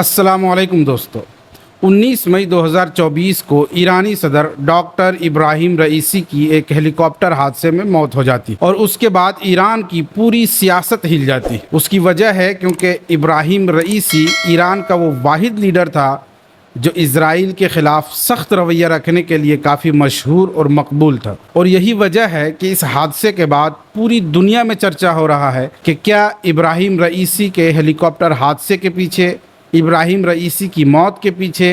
अस्सलाम वालेकुम दोस्तों। 19 मई 2024 को ईरानी सदर डॉक्टर इब्राहिम रईसी की एक हेलीकॉप्टर हादसे में मौत हो जाती और उसके बाद ईरान की पूरी सियासत हिल जाती। उसकी वजह है क्योंकि इब्राहिम रईसी ईरान का वो वाहिद लीडर था जो इजराइल के ख़िलाफ़ सख्त रवैया रखने के लिए काफ़ी मशहूर और मकबूल था। और यही वजह है कि इस हादसे के बाद पूरी दुनिया में चर्चा हो रहा है कि क्या इब्राहिम रईसी के हेलीकॉप्टर हादसे के पीछे, इब्राहिम रईसी की मौत के पीछे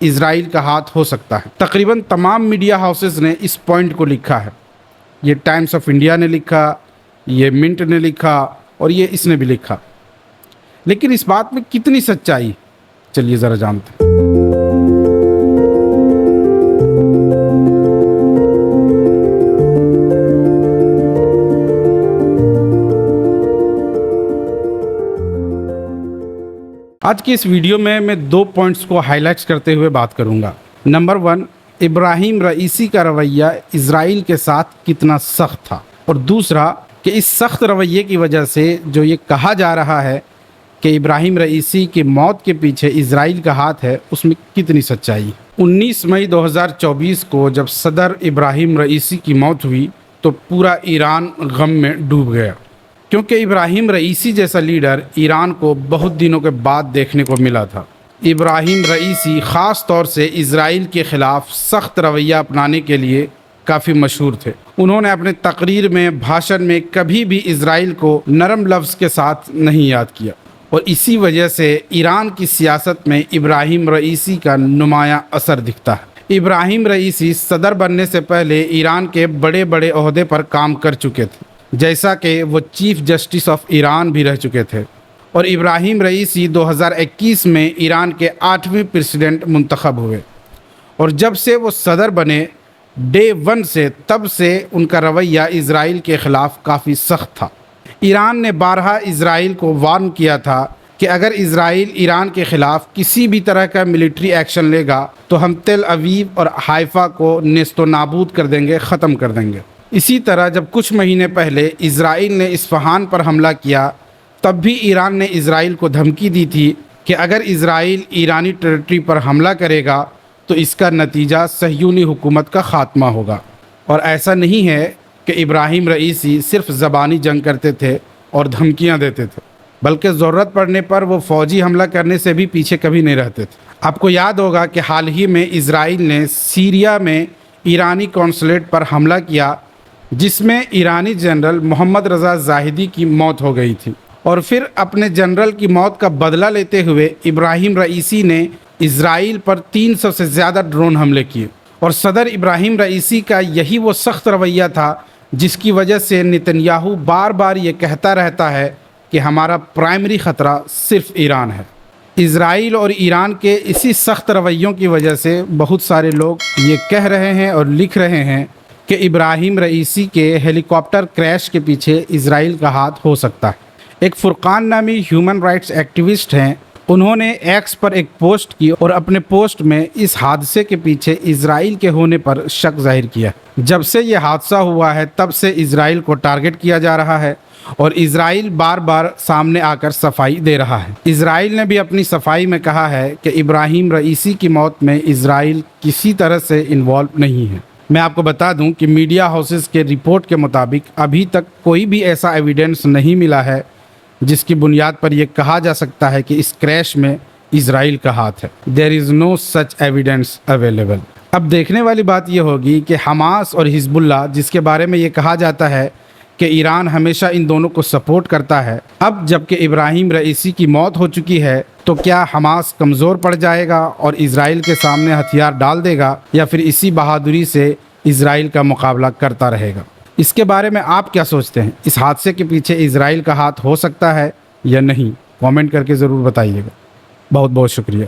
इजराइल का हाथ हो सकता है। तकरीबन तमाम मीडिया हाउसेस ने इस पॉइंट को लिखा है। ये टाइम्स ऑफ इंडिया ने लिखा, ये मिंट ने लिखा और ये इसने भी लिखा। लेकिन इस बात में कितनी सच्चाई, चलिए ज़रा जानते हैं। आज की इस वीडियो में मैं 2 पॉइंट्स को हाईलाइट्स करते हुए बात करूंगा। नंबर 1, इब्राहिम रईसी का रवैया इजराइल के साथ कितना सख्त था, और दूसरा कि इस सख्त रवैये की वजह से जो ये कहा जा रहा है कि इब्राहिम रईसी की मौत के पीछे इजराइल का हाथ है, उसमें कितनी सच्चाई। 19 मई 2024 को जब सदर इब्राहिम रईसी की मौत हुई तो पूरा ईरान गम में डूब गया, क्योंकि इब्राहिम रईसी जैसा लीडर ईरान को बहुत दिनों के बाद देखने को मिला था। इब्राहिम रईसी ख़ास तौर से इजराइल के ख़िलाफ़ सख्त रवैया अपनाने के लिए काफ़ी मशहूर थे। उन्होंने अपने तकरीर में, भाषण में कभी भी इजराइल को नरम लफ्ज़ के साथ नहीं याद किया, और इसी वजह से ईरान की सियासत में इब्राहिम रईसी का नुमायाँ असर दिखता है। इब्राहिम रईसी सदर बनने से पहले ईरान के बड़े बड़े ओहदे पर काम कर चुके थे, जैसा कि वो चीफ जस्टिस ऑफ ईरान भी रह चुके थे। और इब्राहिम रईसी 2021 में ईरान के 8वें प्रेसिडेंट मुंतखब हुए, और जब से वो सदर बने डे 1 से, तब से उनका रवैया इजराइल के ख़िलाफ़ काफ़ी सख्त था। ईरान ने बारहा इजराइल को वार्न किया था कि अगर इजराइल ईरान के ख़िलाफ़ किसी भी तरह का मिलिट्री एक्शन लेगा तो हम तेल अवीव और हाइफा को नेस्तो नाबूद कर देंगे, ख़त्म कर देंगे। इसी तरह जब कुछ महीने पहले इजराइल ने इस्फहान पर हमला किया, तब भी ईरान ने इजराइल को धमकी दी थी कि अगर इजराइल ईरानी टेरिटरी पर हमला करेगा तो इसका नतीजा सहयूनी हुकूमत का ख़ात्मा होगा। और ऐसा नहीं है कि इब्राहिम रईसी सिर्फ ज़बानी जंग करते थे और धमकियां देते थे, बल्कि ज़रूरत पड़ने पर वो फ़ौजी हमला करने से भी पीछे कभी नहीं रहते थे। आपको याद होगा कि हाल ही में इजराइल ने सीरिया में ईरानी कौंसलेट पर हमला किया, जिसमें ईरानी जनरल मोहम्मद रज़ा ज़ाहिदी की मौत हो गई थी। और फिर अपने जनरल की मौत का बदला लेते हुए इब्राहिम रईसी ने इजराइल पर 300 से ज़्यादा ड्रोन हमले किए। और सदर इब्राहिम रईसी का यही वो सख्त रवैया था जिसकी वजह से नेतन्याहू बार बार ये कहता रहता है कि हमारा प्राइमरी ख़तरा सिर्फ ईरान है। इजराइल और ईरान के इसी सख्त रवैयों की वजह से बहुत सारे लोग ये कह रहे हैं और लिख रहे हैं कि इब्राहिम रईसी के हेलीकॉप्टर क्रैश के पीछे इजराइल का हाथ हो सकता है। एक फुरकान नामी ह्यूमन राइट्स एक्टिविस्ट हैं, उन्होंने एक्स पर एक पोस्ट की और अपने पोस्ट में इस हादसे के पीछे इजराइल के होने पर शक जाहिर किया। जब से ये हादसा हुआ है तब से इजराइल को टारगेट किया जा रहा है और इजराइल बार बार सामने आकर सफाई दे रहा है। इजराइल ने भी अपनी सफाई में कहा है कि इब्राहिम रईसी की मौत में इजराइल किसी तरह से इन्वॉल्व नहीं है। मैं आपको बता दूं कि मीडिया हाउसेस के रिपोर्ट के मुताबिक अभी तक कोई भी ऐसा एविडेंस नहीं मिला है जिसकी बुनियाद पर यह कहा जा सकता है कि इस क्रैश में इजराइल का हाथ है। There is no such evidence available. अब देखने वाली बात यह होगी कि हमास और हिजबुल्लाह, जिसके बारे में ये कहा जाता है कि ईरान हमेशा इन दोनों को सपोर्ट करता है, अब जबकि इब्राहिम रईसी की मौत हो चुकी है तो क्या हमास कमज़ोर पड़ जाएगा और इजराइल के सामने हथियार डाल देगा, या फिर इसी बहादुरी से इजराइल का मुकाबला करता रहेगा? इसके बारे में आप क्या सोचते हैं? इस हादसे के पीछे इजराइल का हाथ हो सकता है या नहीं? कमेंट करके ज़रूर बताइएगा। बहुत बहुत शुक्रिया।